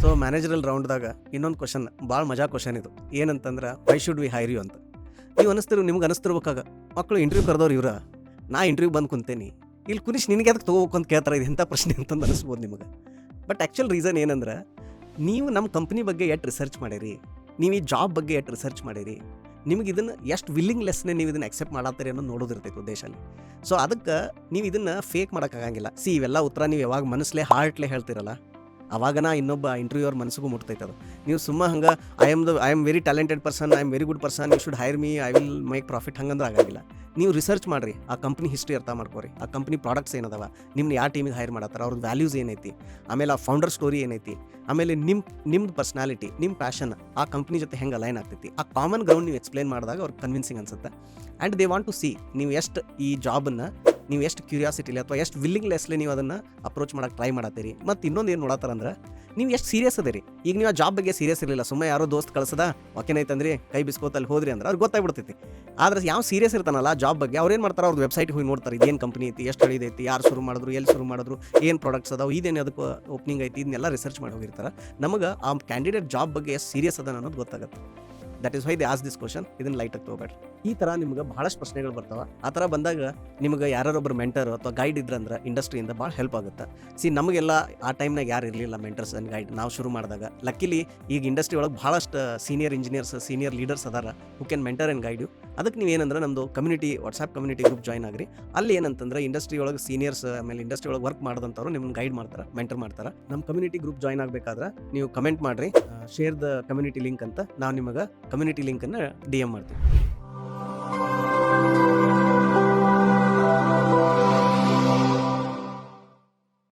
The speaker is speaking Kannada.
ಸೊ ಮ್ಯಾನೇಜರಲ್ ರೌಂಡ್ದಾಗ ಇನ್ನೊಂದು ಕ್ವಶನ್ ಭಾಳ ಮಜಾ ಕ್ವಶನ್ ಇದು ಏನಂತಂದ್ರೆ why should we hire you ಅಂತ. ನೀವು ನಿಮ್ಗೆ ಅನಿಸ್ತಿರ್ಬೇಕಾಗ ಮಕ್ಕಳು ಇಂಟರ್ವ್ಯೂ ಕರೆದವ್ರು ಇವ್ರ, ನಾ ಇಂಟರ್ವ್ಯೂ ಬಂದು ಕುಂತೇನಿ, ಇಲ್ಲಿ ಕುನಿಶ್ ನಿನಗೆ ಅದಕ್ಕೆ ತೊಗೋಬೇಕು ಅಂತ ಕೇಳ್ತಾರೆ. ಇದು ಎಂಥ ಪ್ರಶ್ನೆ ಅಂತಂದು ಅನಿಸ್ಬೋದು ನಿಮಗೆ. ಬಟ್ ಆ್ಯಕ್ಚುಲ್ ರೀಸನ್ ಏನಂದ್ರೆ ನೀವು ನಮ್ಮ ಕಂಪ್ನಿ ಬಗ್ಗೆ ಎಷ್ಟು ರಿಸರ್ಚ್ ಮಾಡಿರಿ, ನೀವು ಈ ಜಾಬ್ ಬಗ್ಗೆ ಎಷ್ಟು ರಿಸರ್ಚ್ ಮಾಡಿರಿ, ನಿಮಗೆ ಇದನ್ನು ಎಷ್ಟು ವಿಲ್ಲಿಂಗ್ಲೆಸ್ನೇ ನೀವು ಇದನ್ನು ಅಕ್ಸೆಪ್ಟ್ ಮಾಡತ್ತೀರಿ ಅನ್ನೋದು ನೋಡೋದಿರ್ತೈತೆ ಉದ್ದೇಶಲ್ಲಿ. ಸೊ ಅದಕ್ಕೆ ನೀವು ಇದನ್ನು ಫೇಕ್ ಮಾಡೋಕ್ಕಾಗಂಗಿಲ್ಲ. ಇವೆಲ್ಲ ಉತ್ತರ ನೀವು ಯಾವಾಗ ಮನಸ್ಸಲ್ಲೇ ಹಾರ್ಟ್ಲೇ ಹೇಳ್ತಿರಲ್ಲ, ಅವಾಗನ ಇನ್ನೊಬ್ಬ ಇಂಟರ್ವ್ಯೂವರ್ ಮನಸ್ಸಿಗೂ ಮುಟ್ತೈತೆ ಅದು. ನೀವು ಸುಮ್ಮ ಹಂಗೆ I am very talented person, I am very good person, you should hire me, I will make profit ಹಂಗಂದ್ರೆ ಆಗಂಗಿಲ್ಲ. ನೀವು ರಿಸರ್ಚ್ ಮಾಡಿರಿ, ಆ ಕಂಪ್ನಿ ಹಿಸ್ಟ್ರಿ ಅರ್ಥ ಮಾಡ್ಕೋರಿ, ಆ ಕಂಪ್ನಿ ಪ್ರಾಡಕ್ಟ್ಸ್ ಏನದವ, ನಿಮ್ನ ಯಾವ ಟೀಮಿಗೆ ಹೈರ್ ಮಾಡತ್ತಾರ, ಅವ್ರದ್ದು ವ್ಯಾಲ್ಯೂಸ್ ಏನೈತಿ, ಆಮೇಲೆ ಆ ಫೌಂಡರ್ ಸ್ಟೋರಿ ಏನೈತಿ, ಆಮೇಲೆ ನಿಮ್ದು ಪರ್ಸ್ನಾಲಿಟಿ, ನಿಮ್ಮ ಪ್ಯಾಷನ್ ಆ ಕಂಪ್ನಿ ಜೊತೆ ಹೆಂಗೆ ಅಲೈನ್ ಆಗ್ತೈತಿ, ಆ ಕಾಮನ್ ಗ್ರೌಂಡ್ ನೀವು ಎಕ್ಸ್ಪ್ಲೇನ್ ಮಾಡಿದಾಗ ಅವ್ರಿಗೆ ಕನ್ವಿನ್ಸಿಂಗ್ ಅನ್ಸುತ್ತೆ. And they want to see ನೀವು ಎಷ್ಟು ಈ ಜಾಬನ್ನು ನೀವು ಎಷ್ಟು ಕ್ಯೂರಿಯಾಸಿಟಿಲಿ ಅಥವಾ ಎಷ್ಟು ವಿಲ್ಲಿಂಗ್ಲೆಸ್ಲಿ ನೀವು ಅದನ್ನು ಅಪ್ರೋಚ್ ಮಾಡೋಕೆ ಟ್ರೈ ಮಾಡತ್ತೀರಿ. ಮತ್ತು ಇನ್ನೊಂದು ಏನು ನೋಡತ್ತಾರಂದ್ರೆ ನೀವು ಎಷ್ಟು ಸೀರಿಯಸ್ ಅದೇ ರೀ. ಈಗ ನೀವು ಆ ಜಾಬ್ ಬಗ್ಗೆ ಸೀರಿಯಸ್ ಇರಲಿಲ್ಲ, ಸುಮ್ಮನೆ ಯಾರೋ ದೋಸ್ತ್ ಕಳ್ಸದ ಓಕೆನೈತಂದ್ರಿ ಕೈ ಬಿಸ್ಕೋತಲ್ಲಿ ಹೋದ್ರಿ ಅಂದ್ರೆ ಅವ್ರಿಗೆ ಗೊತ್ತಾಗ್ಬಿಡ್ತೈತಿ. ಆದರೆ ಯಾವ ಸೀರಿಯಸ್ ಇರ್ತಾನಲ್ಲ ಆ ಜಾಬ್ ಬಗ್ಗೆ, ಅವ್ರು ಏನು ಮಾಡ್ತಾರೆ, ಅವ್ರದ್ದು ವೆಬ್ಸೈಟ್ ಹೋಗಿ ನೋಡ್ತಾರೆ, ಇದೇನು ಕಂಪ್ನಿ ಐತಿ, ಎಷ್ಟು ಹೇಳಿದೈತಿ, ಯಾರು ಶುರು ಮಾಡಿದ್ರು, ಎಲ್ಲಿ ಶುರು ಮಾಡಿದ್ರು, ಏನು ಪ್ರಾಡಕ್ಟ್ಸ್ ಅದಾವೆ, ಇದೇನು ಅದಕ್ಕೆ ಓಪನಿಂಗ್ ಐತಿ, ಇದನ್ನೆಲ್ಲ ರಿಸರ್ಚ್ ಮಾಡಿ ಹೋಗಿರ್ತಾರೆ. ನಮಗೆ ಆ ಕ್ಯಾಂಡಿಡೇಟ್ ಜಾಬ್ ಬಗ್ಗೆ ಎಷ್ಟು ಸೀರಿಯಸ್ ಅದ ಅನ್ನೋದು ಗೊತ್ತಾಗುತ್ತೆ. That is why they as this question. ಇದನ್ನು ಲೈಟಾಗಿ ತೊಗೋಬೇಡ್ರಿ. ಈ ಥರ ನಿಮ್ಗೆ ಭಾಳಷ್ಟು ಪ್ರಶ್ನೆಗಳು ಬರ್ತಾವೆ. ಆ ಥರ ಬಂದಾಗ ನಿಮ್ಗೆ ಯಾರೊಬ್ಬರು ಮೆಂಟರ್ ಅಥವಾ ಗೈಡ್ ಇದ್ರಂದ್ರೆ ಇಂಡಸ್ಟ್ರಿಯಿಂದ ಭಾಳ ಹೆಲ್ಪ್ ಆಗುತ್ತೆ. ನಮಗೆಲ್ಲ ಆ ಟೈಮ್ನಾಗ ಯಾರು ಇರಲಿಲ್ಲ ಮೆಂಟರ್ಸ್ ಆ್ಯಂಡ್ ಗೈಡ್. ನಾವು ಶುರು ಮಾಡಿದಾಗ ಲಕ್ಕಿಲಿ ಈಗ ಇಂಡಸ್ಟ್ರಿ ಒಳಗೆ ಭಾಳಷ್ಟು ಸೀನಿಯರ್ ಇಂಜಿನಿಯರ್ಸ್, ಸೀನಿಯರ್ ಲೀಡರ್ಸ್ ಅದಾರ who can mentor and guide you. ಅದಕ್ಕೆ ನೀವು ಏನಂದ್ರೆ ನಮ್ಮದು community, WhatsApp community group join ಆಗಿರಿ. ಅಲ್ಲಿ ಏನಂತಂದ್ರೆ ಇಂಡಸ್ಟ್ರಿ ಒಳಗೆ ಸೀನಿಯರ್ಸ್ ಆಮೇಲೆ ಇಂಡಸ್ಟ್ರಿ ಒಳಗೆ ವರ್ಕ್ ಮಾಡೋದಂಥವ್ರು ನಿಮ್ಮನ್ನು ಗೈಡ್ ಮಾಡ್ತಾರೆ, ಮೆಂಟರ್ ಮಾಡ್ತಾರೆ. ನಮ್ಮ ಕಮ್ಯುನಿಟಿ ಗ್ರೂಪ್ ಜಾಯ್ನ್ ಆಗಬೇಕಾದ್ರೆ ನೀವು ಕಮೆಂಟ್ ಮಾಡಿರಿ, ಶೇರ್ ದ ಕಮ್ಯುನಿಟಿ ಲಿಂಕ್ ಅಂತ. ನಾವು ನಿಮಗೆ ಕಮ್ಯುನಿಟಿ ಲಿಂಕನ್ನು DM ಮಾಡ್ತೀವಿ.